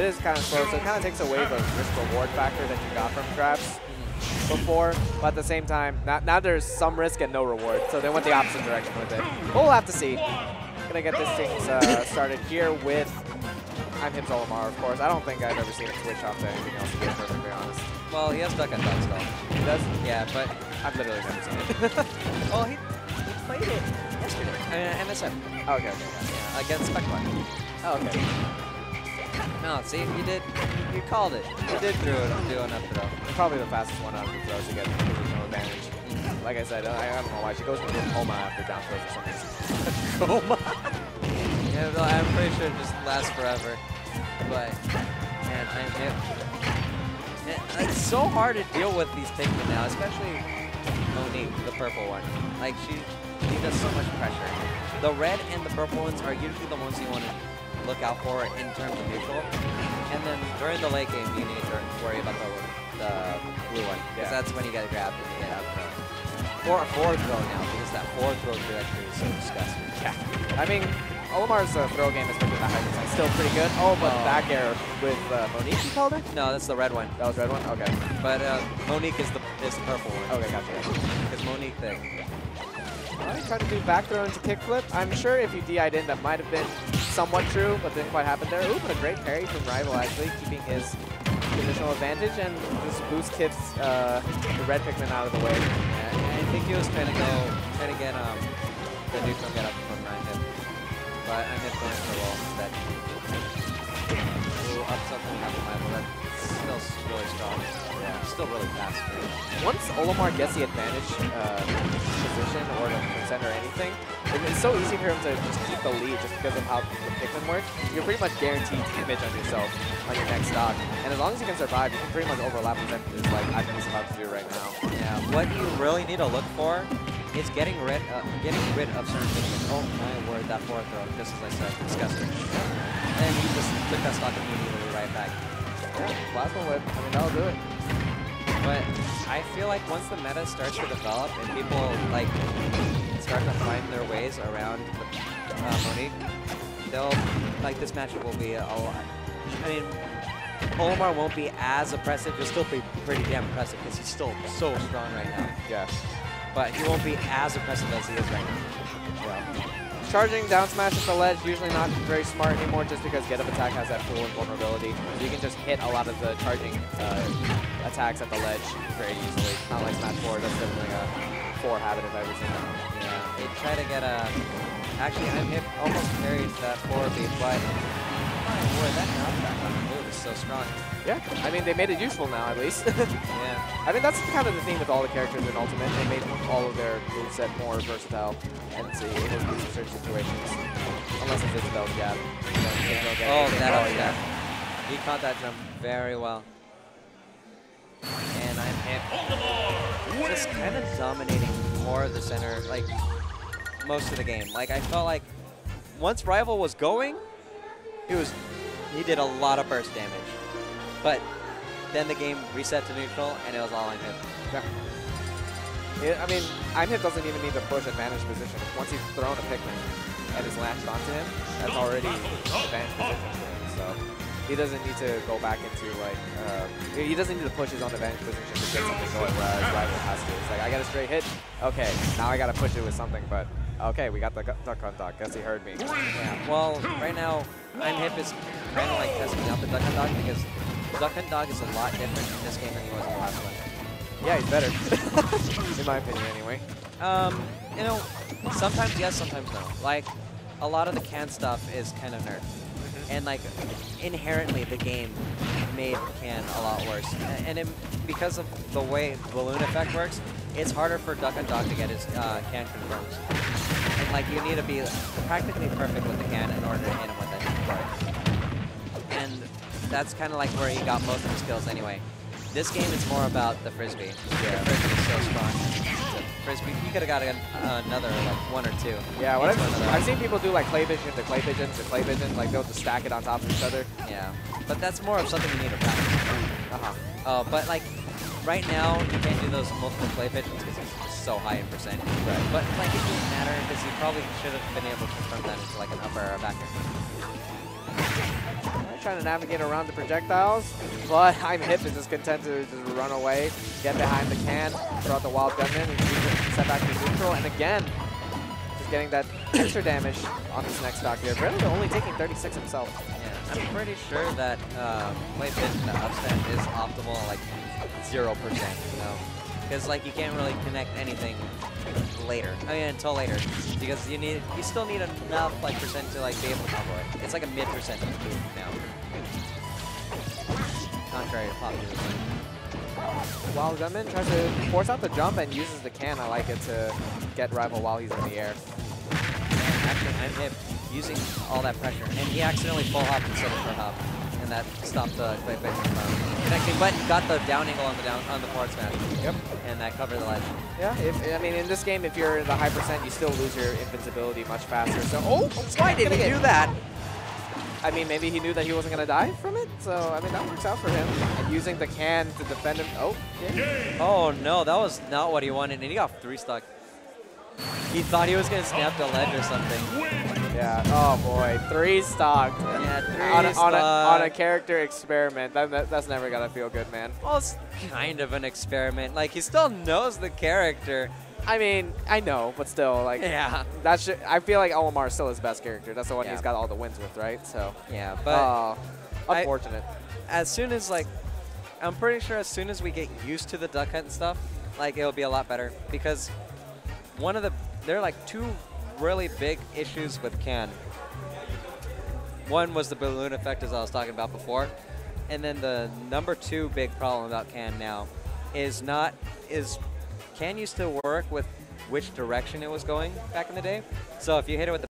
It is kind of slow, so it kind of takes away the risk-reward factor that you got from grabs before. But at the same time, now there's some risk and no reward, so they went the opposite direction with it. But we'll have to see. Gonna get this thing started here with ImHip's Olimar, of course. I don't think I've ever seen him switch off to anything else, to be perfectly honest. Well, he has duck and dodge still. He does? Yeah, but I've literally never seen it. well, he played it yesterday. MSM. Oh, okay, okay. Yeah, against SpecBot. Oh, okay. No, see, you called it. You did do enough throw. Probably the fastest one out of the throws to get positional advantage. Like I said, I don't know why. She goes into a coma after down throw for some reason. Coma? Yeah, no, I'm pretty sure it just lasts forever. But, man, ImHip. It's so hard to deal with these Pikmin now, especially Monique, the purple one. Like, she does so much pressure. The red and the purple ones are usually the ones you want to look out for in terms of neutral. And then during the late game, you need to worry about the blue one. Because that's when you get grabbed and you get out thrown. Or a forward throw now, because that forward throw trajectory is so disgusting. Yeah. I mean, Olimar's throw game, especially the high percent, still pretty good. Oh, but back air with Monique, you called her? No, that's the red one. That was red one? Okay. But Monique is the purple one. Okay, gotcha. Because Monique thick. Well, he tried to do back throw into kickflip. I'm sure if you DI'd in, that might have been somewhat true, but didn't quite happen there. Ooh, but a great parry from Rival, actually, keeping his positional advantage, and this boost kicks the red Pikmin out of the way. Yeah, I think he was trying to get the neutral get up from ImHip. But ImHip going for the wall instead. Ooh, up something happened, Rival. That's still really strong. Yeah, still really fast. Once Olimar gets the advantage position or the percent or anything, it's so easy for him to just keep the lead just because of how the Pikmin work. You're pretty much guaranteed damage on yourself on your next stock. And as long as you can survive, you can pretty much overlap percentages like I think he's about to do right now. Yeah, what you really need to look for is getting rid of certain Pikmin. Oh my word, that forward throw, just as I said, disgusting. And he just took that stock immediately right back. Yeah, Plasma Whip, I mean, that'll do it. But I feel like once the meta starts to develop and people like start to find their ways around Monique, this matchup will be a lot. I mean, Olimar won't be as oppressive. He'll still be pretty damn impressive because he's still so strong right now. Yeah. But he won't be as oppressive as he is right now. Yeah. Charging down smash at the ledge, usually not very smart anymore just because get up attack has that full invulnerability. So you can just hit a lot of the charging attacks at the ledge very easily. Not like Smash 4, that's definitely a 4 habit if I've ever seen that. Yeah, they try to get a... Actually, ImHip almost carried that forward beat, but... Oh boy, that knockback on the move is so strong. Yeah, I mean, they made it useful now, at least. Yeah. I mean, that's kind of the theme with all the characters in Ultimate. They made all of their moveset more versatile and able to use in certain situations. Unless it's Isabel's jab. Oh, that. He caught that jump very well. And ImHip just kind of dominating more of the center, like, most of the game. Like, I felt like once Rival was going, he did a lot of burst damage. But then the game reset to neutral, and it was all ImHip. Yeah. I mean, ImHip doesn't even need to push advantage position. Once he's thrown a Pikmin and is latched onto him, that's already advantage position for him. So he doesn't need to go back into, like, he doesn't need to push his own advantage position to get something going, whereas Rival has to. It's like, I got a straight hit. Okay, now I got to push it with something, but okay, we got the duck on duck. Guess he heard me. Yeah, well, right now, ImHip is kind of like testing out the duck on duck because duck and dog is a lot different in this game than he was in the last one. Yeah, he's better. In my opinion, anyway. You know, sometimes yes, sometimes no. Like, a lot of the can stuff is kind of nerfed. And, like, inherently, the game made can a lot worse. And because of the way balloon effect works, it's harder for duck and dog to get his can confirms. And, like, you need to be practically perfect with the can in order to hit him with it. And that's kind of like where he got most of his skills anyway. This game is more about the frisbee. Yeah, the frisbee is so strong. The frisbee, you could have got another like 1 or 2. Yeah, what I've seen people do like clay vision to clay vision to clay vision, like they'll just stack it on top of each other. Yeah, but that's more of something you need to practice. But like right now, you can't do those multiple clay visions because it's so high in percent. Right. But like it doesn't matter because you probably should have been able to confirm that into like an upper or a backer. trying to navigate around the projectiles, but ImHip is just content to just run away, get behind the can, throw out the wild gunman, and set back to neutral, and again, just getting that extra damage on this next stock here. Really only taking 36 himself. Yeah, I'm pretty sure that play bit in the upstand is optimal at like 0%, you know? Because like you can't really connect anything later. I mean until later. Because you still need enough like percent to like be able to combo it. It's like a mid percent now. Contrary to popular opinion. Wild gunman tries to force out the jump and uses the can. I like it to get rival while he's in the air. Actually, ImHip using all that pressure, and he accidentally full hop instead of for hop, and that stopped the quick bit from connecting. But he got the down angle on the forward smash. Yep. And that covered the ledge. Yeah. I mean, in this game, if you're in the high percent, you still lose your invincibility much faster. So, why did he do that? I mean, maybe he knew that he wasn't gonna die from it. So, I mean, that works out for him. And using the can to defend him. Oh, yeah. Oh no, that was not what he wanted, and he got 3 stuck. He thought he was gonna snap the ledge or something. Yeah. Oh boy, 3 stocked. Yeah, 3 on a character experiment. That's never gonna feel good, man. Well, it's kind of an experiment. Like he still knows the character. I mean, I know, but still, like, yeah. I feel like Olimar is still his best character. That's the one he's got all the wins with, right? So. Yeah, but unfortunate. As soon as like, I'm pretty sure as soon as we get used to the duck hunt stuff, like it'll be a lot better because there are like 2 really big issues with Can. One was the balloon effect, as I was talking about before, and then the number 2 big problem about Can now is Can used to work with which direction it was going back in the day. So if you hit it with the